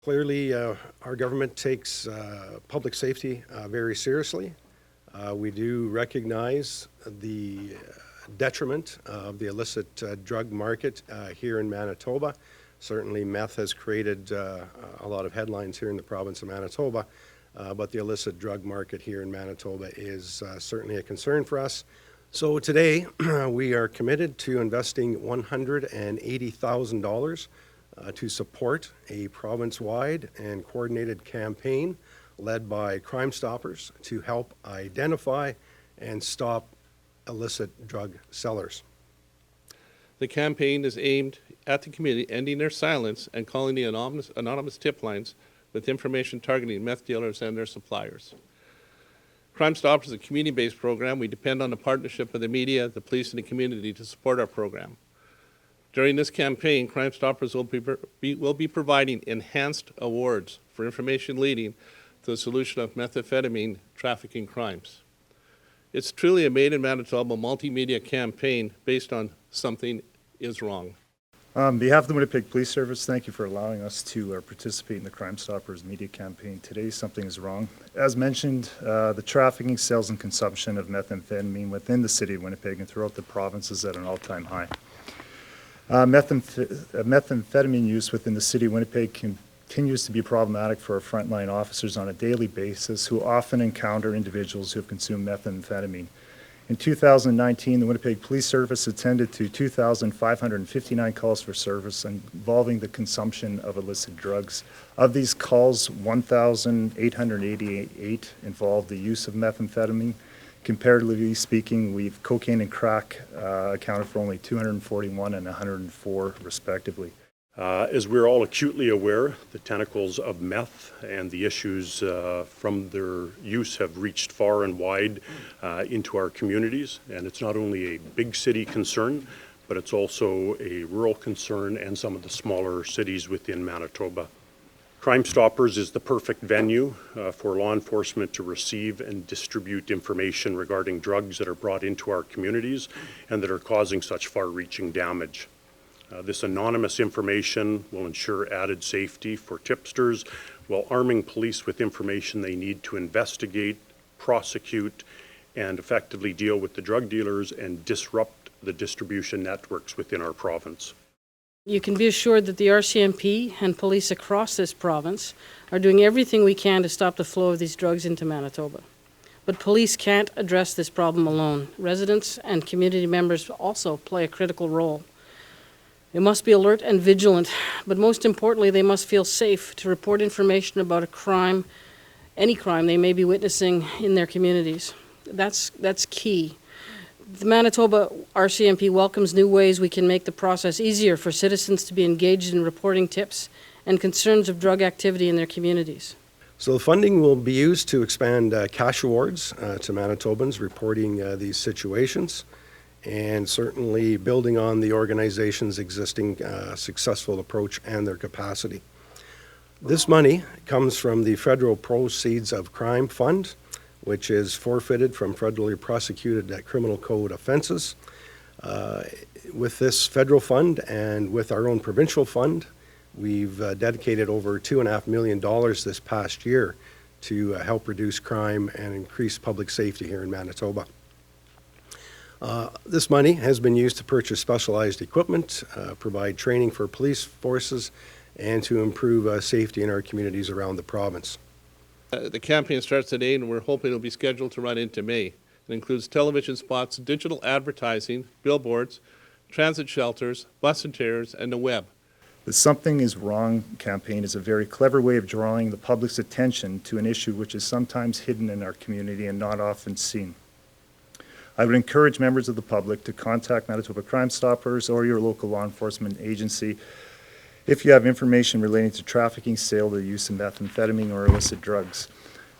Clearly, our government takes public safety very seriously. We do recognize the detriment of the illicit drug market here in Manitoba. Certainly, meth has created a lot of headlines here in the province of Manitoba, but the illicit drug market here in Manitoba is certainly a concern for us. So today, we are committed to investing $180,000 to support a province-wide and coordinated campaign led by Crime Stoppers to help identify and stop illicit drug sellers. The campaign is aimed at the community ending their silence and calling the anonymous tip lines with information targeting meth dealers and their suppliers. Crime Stoppers is a community-based program. We depend on the partnership of the media, the police, and the community to support our program. During this campaign, Crime Stoppers will be providing enhanced awards for information leading to the solution of methamphetamine trafficking crimes. It's truly a Made in Manitoba multimedia campaign based on Something is Wrong. On behalf of the Winnipeg Police Service, thank you for allowing us to participate in the Crime Stoppers media campaign. Today, Something is Wrong. As mentioned, the trafficking, sales, and consumption of methamphetamine within the city of Winnipeg and throughout the province is at an all-time high. Methamphetamine use within the city of Winnipeg continues to be problematic for our frontline officers on a daily basis who often encounter individuals who have consumed methamphetamine. In 2019, the Winnipeg Police Service attended to 2,559 calls for service involving the consumption of illicit drugs. Of these calls, 1,888 involved the use of methamphetamine. Comparatively speaking, cocaine and crack accounted for only 241 and 104 respectively. As we're all acutely aware, the tentacles of meth and the issues from their use have reached far and wide into our communities. And it's not only a big city concern, but it's also a rural concern and some of the smaller cities within Manitoba. Crime Stoppers is the perfect venue for law enforcement to receive and distribute information regarding drugs that are brought into our communities and that are causing such far-reaching damage. This anonymous information will ensure added safety for tipsters while arming police with information they need to investigate, prosecute, and effectively deal with the drug dealers and disrupt the distribution networks within our province. You can be assured that the RCMP and police across this province are doing everything we can to stop the flow of these drugs into Manitoba. But police can't address this problem alone. Residents and community members also play a critical role. They must be alert and vigilant, but most importantly, they must feel safe to report information about a crime, any crime they may be witnessing in their communities. That's key. The Manitoba RCMP welcomes new ways we can make the process easier for citizens to be engaged in reporting tips and concerns of drug activity in their communities. So the funding will be used to expand cash awards to Manitobans reporting these situations, and certainly building on the organization's existing successful approach and their capacity. This money comes from the Federal Proceeds of Crime Fund, which is forfeited from federally prosecuted criminal code offenses. With this federal fund and with our own provincial fund, we've dedicated over $2.5 million this past year to help reduce crime and increase public safety here in Manitoba. This money has been used to purchase specialized equipment, provide training for police forces, and to improve safety in our communities around the province. The campaign starts today, and we're hoping it'll be scheduled to run into May. It includes television spots, digital advertising, billboards, transit shelters, bus interiors, and the web. The Something is Wrong campaign is a very clever way of drawing the public's attention to an issue which is sometimes hidden in our community and not often seen. I would encourage members of the public to contact Manitoba Crime Stoppers or your local law enforcement agency if you have information relating to trafficking, sale, or use of methamphetamine or illicit drugs.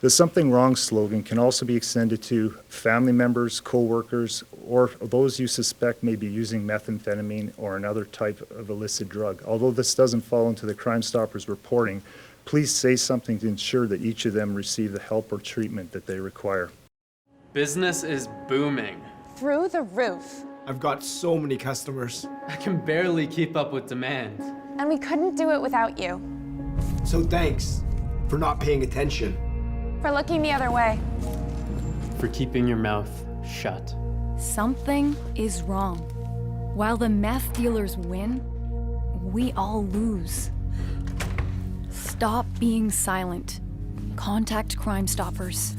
The Something Wrong slogan can also be extended to family members, co-workers, or those you suspect may be using methamphetamine or another type of illicit drug. Although this doesn't fall into the Crime Stoppers reporting, please say something to ensure that each of them receive the help or treatment that they require. Business is booming. Through the roof. I've got so many customers. I can barely keep up with demand. And we couldn't do it without you. So thanks for not paying attention. For looking the other way. For keeping your mouth shut. Something is wrong. While the meth dealers win, we all lose. Stop being silent. Contact Crime Stoppers.